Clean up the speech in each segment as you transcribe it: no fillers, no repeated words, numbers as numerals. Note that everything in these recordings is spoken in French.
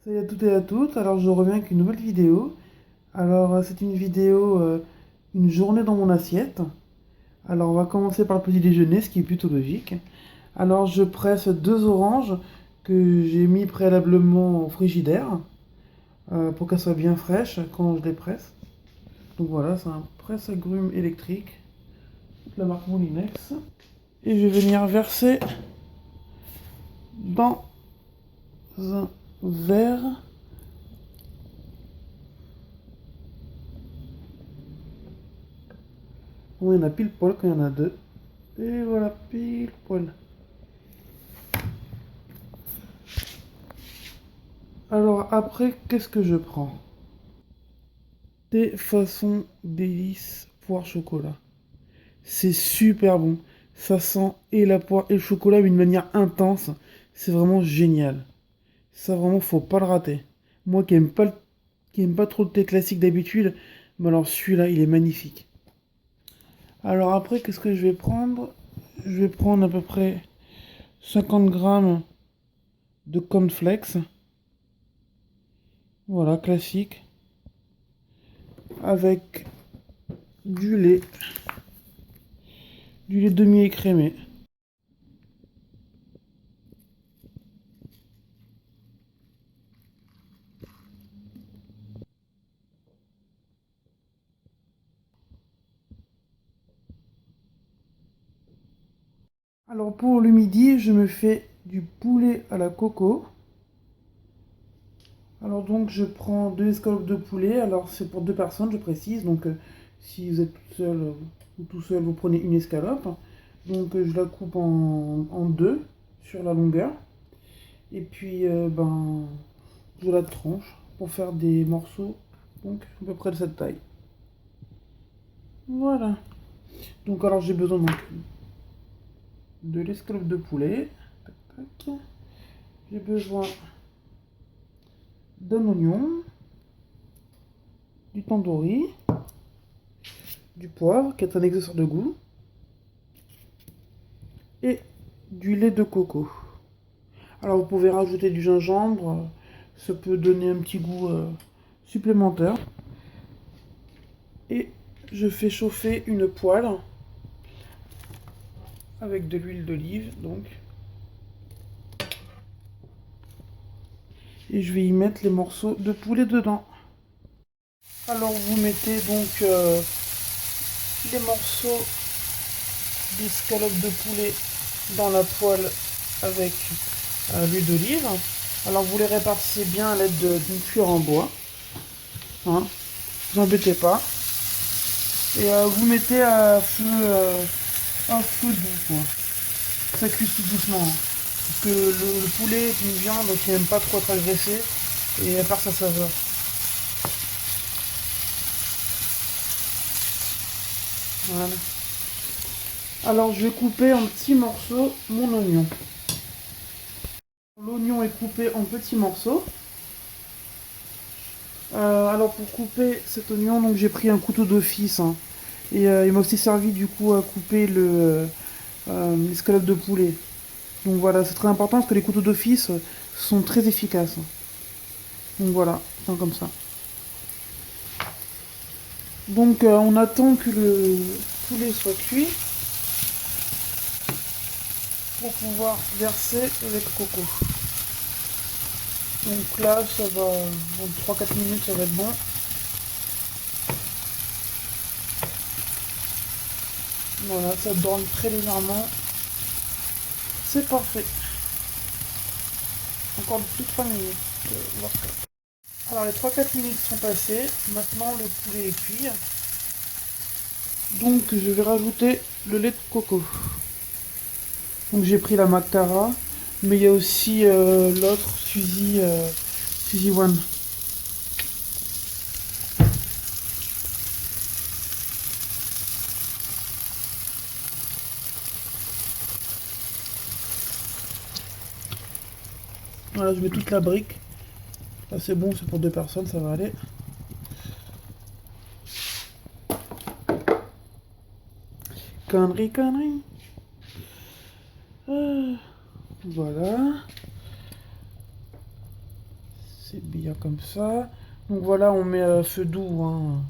Salut à toutes et à toutes, alors je reviens avec une nouvelle vidéo. Alors c'est une vidéo, une journée dans mon assiette. Alors on va commencer par le petit déjeuner, ce qui est plutôt logique. Alors je presse deux oranges que j'ai mis préalablement au frigidaire pour qu'elles soient bien fraîches quand je les presse. Donc voilà, c'est un presse-agrumes électrique de la marque Moulinex. Et je vais venir verser dans un verre. Bon, il y en a pile poil quand il y en a deux. Et voilà, pile poil. Alors après, qu'est-ce que je prends? Des façons délices poire chocolat. C'est super bon. Ça sent et la poire et le chocolat d'une manière intense. C'est vraiment génial. Ça vraiment, faut pas le rater. Moi qui aime pas trop le thé classique d'habitude, mais alors celui-là, il est magnifique. Alors après, qu'est-ce que je vais prendre? Je vais prendre à peu près 50 grammes de cornflakes. Voilà, classique. Avec du lait. Du lait demi-écrémé. Alors pour le midi, je me fais du poulet à la coco. Alors donc je prends deux escalopes de poulet. Alors c'est pour deux personnes, je précise. Donc si vous êtes tout seul ou tout seul, vous prenez une escalope. Donc je la coupe en deux sur la longueur. Et puis je la tranche pour faire des morceaux donc à peu près de cette taille. Voilà. Donc alors j'ai besoin donc de l'escalope de poulet. Tac, tac. J'ai besoin d'un oignon, du tandoori, du poivre, qui est un exhausteur de goût, et du lait de coco. Alors vous pouvez rajouter du gingembre, ça peut donner un petit goût supplémentaire. Et je fais chauffer une poêle avec de l'huile d'olive, donc. Et je vais y mettre les morceaux de poulet dedans. Alors vous mettez donc les morceaux d'escalope de poulet dans la poêle avec l'huile d'olive. Alors vous les répartissez bien à l'aide d'une cuillère en bois. Hein, vous embêtez pas. Et vous mettez à feu doux, quoi. Ça cuit tout doucement, hein. Parce que le poulet est une viande qui n'aime pas trop être agressée et elle perd sa saveur. Voilà. Alors je vais couper en petits morceaux mon oignon. L'oignon est coupé en petits morceaux. Alors pour couper cet oignon, donc j'ai pris un couteau d'office, hein. Et il m'a aussi servi du coup à couper l'escalope de poulet. Donc voilà, c'est très important parce que les couteaux d'office sont très efficaces. Donc voilà, comme ça. Donc on attend que le poulet soit cuit pour pouvoir verser le lait de coco. Donc là, ça va, en 3-4 minutes, ça va être bon. Voilà, ça dorme très légèrement. C'est parfait. Encore 2-3 minutes. Voir ça. Alors les 3-4 minutes sont passées. Maintenant le poulet est cuit. Donc je vais rajouter le lait de coco. Donc j'ai pris la Mactara, mais il y a aussi l'autre Suzy One. Voilà, je mets toute la brique. Là c'est bon, c'est pour deux personnes, ça va aller. Connerie, connerie. Voilà. C'est bien comme ça. Donc voilà, on met à feu doux, hein.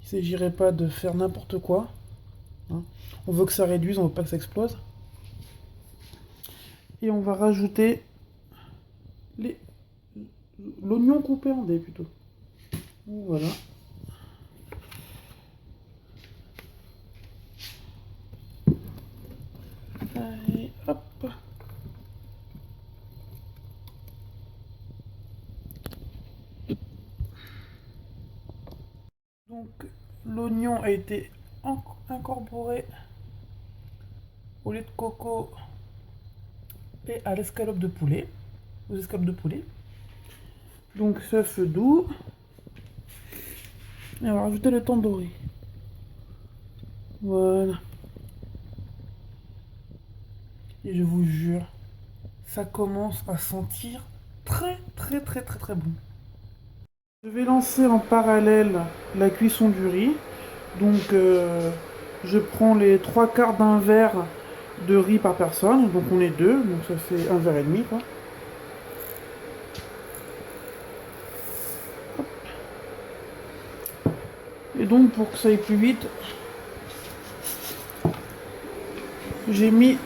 Il ne s'agirait pas de faire n'importe quoi, hein. On veut que ça réduise, on veut pas que ça explose. Et on va rajouter l'oignon coupé en dés plutôt. Voilà. Allez, hop. Donc l'oignon a été incorporé au lait de coco et à l'escalope de poulet, aux escalopes de poulet. Donc ça feu doux. Et on va rajouter le tandoori. Voilà. Et je vous jure, ça commence à sentir très très très très très bon. Je vais lancer en parallèle la cuisson du riz. Donc je prends les 3/4 d'un verre de riz par personne. Donc on est deux, donc ça fait un verre et demi quoi. Et donc pour que ça aille plus vite, j'ai mis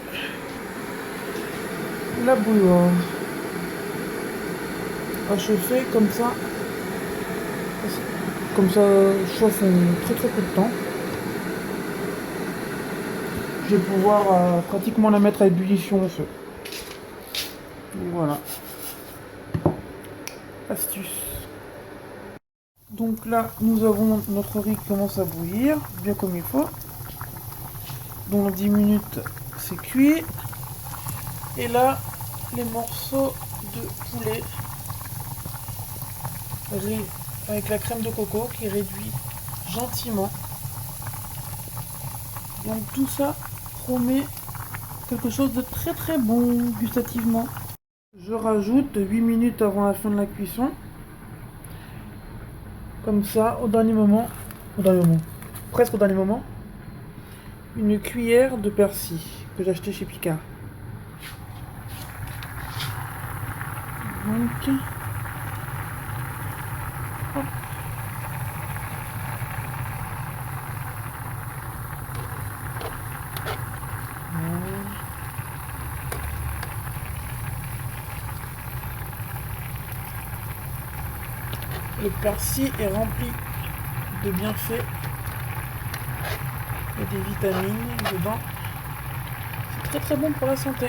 la bouilloire à chauffer comme ça. Comme ça chauffe en très très peu de temps. Je vais pouvoir pratiquement la mettre à ébullition au feu. Donc voilà. Astuce. Donc là, nous avons notre riz qui commence à bouillir, bien comme il faut. Dans 10 minutes, c'est cuit. Et là, les morceaux de poulet avec la crème de coco qui réduit gentiment. Donc tout ça promet quelque chose de très très bon gustativement. Je rajoute 8 minutes avant la fin de la cuisson. Comme ça, au dernier moment, presque au dernier moment, une cuillère de persil que j'ai acheté chez Picard. Donc, hop. Le persil est rempli de bienfaits et des vitamines dedans. C'est très très bon pour la santé.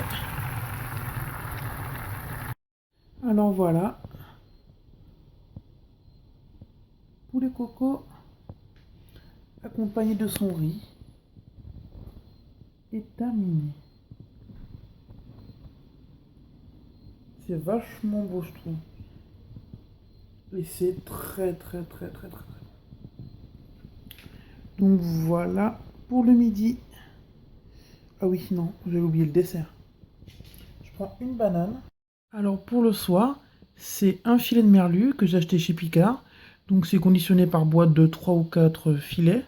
Alors voilà, poulet coco accompagné de son riz est terminé. C'est vachement beau je trouve. Et c'est très très très très très très. Donc voilà pour le midi. Ah oui, non, j'ai oublié le dessert. Je prends une banane. Alors pour le soir, c'est un filet de merlu que j'ai acheté chez Picard. Donc c'est conditionné par boîte de 3 ou 4 filets.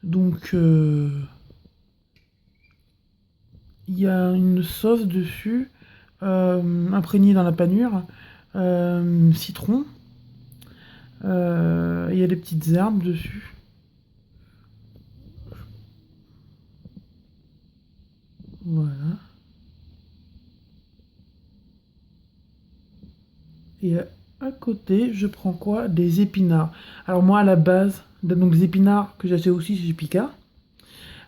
Donc il y a une sauce dessus, imprégnée dans la panure, citron. Il y a des petites herbes dessus. Voilà. Et à côté, je prends quoi? Des épinards. Alors moi, à la base, donc des épinards que j'achète aussi chez Picard.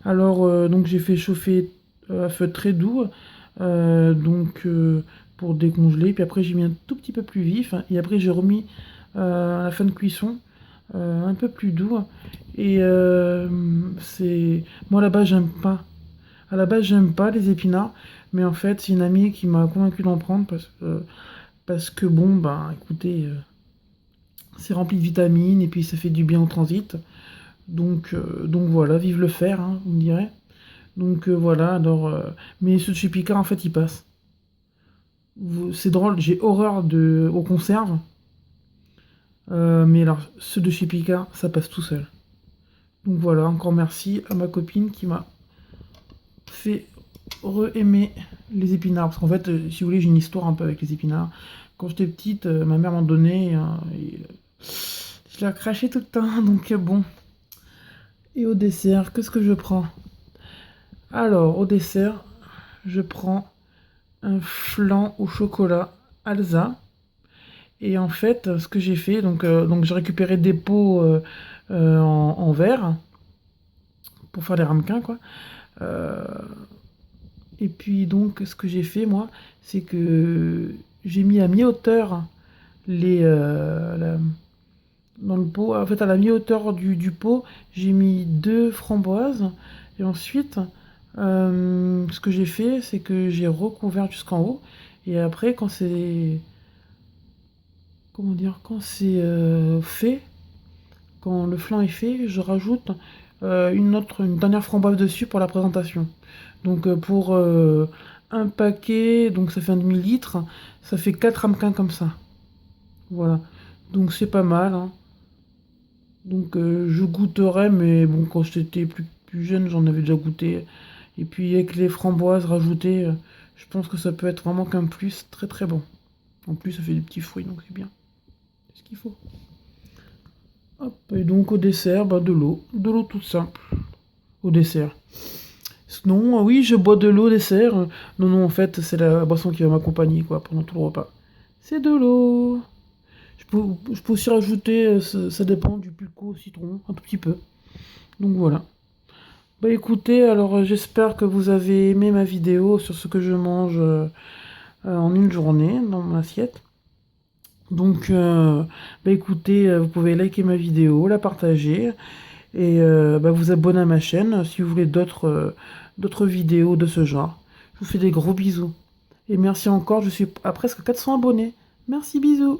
Alors, donc j'ai fait chauffer à feu très doux, pour décongeler. Puis après, j'ai mis un tout petit peu plus vif. Et après, j'ai remis à la fin de cuisson un peu plus doux. Et c'est... Moi, à la base, j'aime pas. À la base, j'aime pas les épinards. Mais en fait, c'est une amie qui m'a convaincu d'en prendre parce que bon, ben, écoutez, c'est rempli de vitamines et puis ça fait du bien au transit. Donc voilà, vive le fer, hein, on dirait. Donc voilà, alors... mais ceux de chez Picard, en fait, ils passent. C'est drôle, j'ai horreur aux conserves. Mais alors, ceux de chez Picard, ça passe tout seul. Donc voilà, encore merci à ma copine qui m'a fait re-aimer les épinards. Parce qu'en fait, si vous voulez, j'ai une histoire un peu avec les épinards. Quand j'étais petite, ma mère m'en donnait. Et, je la crachais tout le temps, donc bon. Et au dessert, qu'est-ce que je prends? Alors, au dessert, je prends un flan au chocolat Alsa. Et en fait, ce que j'ai fait, donc j'ai récupéré des pots en verre pour faire des ramequins, quoi. Euh, et puis donc, ce que j'ai fait, moi, c'est que j'ai mis à mi-hauteur dans le pot. En fait, à la mi-hauteur du pot, j'ai mis deux framboises. Et ensuite, ce que j'ai fait, c'est que j'ai recouvert jusqu'en haut. Et après, quand c'est... Comment dire? Quand c'est fait, quand le flan est fait, je rajoute une dernière framboise dessus pour la présentation. Donc pour un paquet, donc ça fait un demi-litre, ça fait 4 ramequins comme ça. Voilà. Donc c'est pas mal, hein. Donc je goûterai, mais bon, quand j'étais plus jeune, j'en avais déjà goûté. Et puis avec les framboises rajoutées, je pense que ça peut être vraiment qu'un plus très très bon. En plus, ça fait des petits fruits, donc c'est bien. C'est ce qu'il faut. Hop, et donc au dessert, bah, de l'eau. De l'eau toute simple. Au dessert. Sinon, oui, je bois de l'eau au dessert. Non, non, en fait, c'est la boisson qui va m'accompagner, quoi, pendant tout le repas. C'est de l'eau. Je peux aussi rajouter, ça dépend, du pulco au citron, un tout petit peu. Donc voilà. Bah écoutez, alors j'espère que vous avez aimé ma vidéo sur ce que je mange en une journée dans mon assiette. Donc, bah écoutez, vous pouvez liker ma vidéo, la partager et bah, vous abonner à ma chaîne si vous voulez d'autres vidéos de ce genre. Je vous fais des gros bisous. Et merci encore, je suis à presque 400 abonnés. Merci, bisous.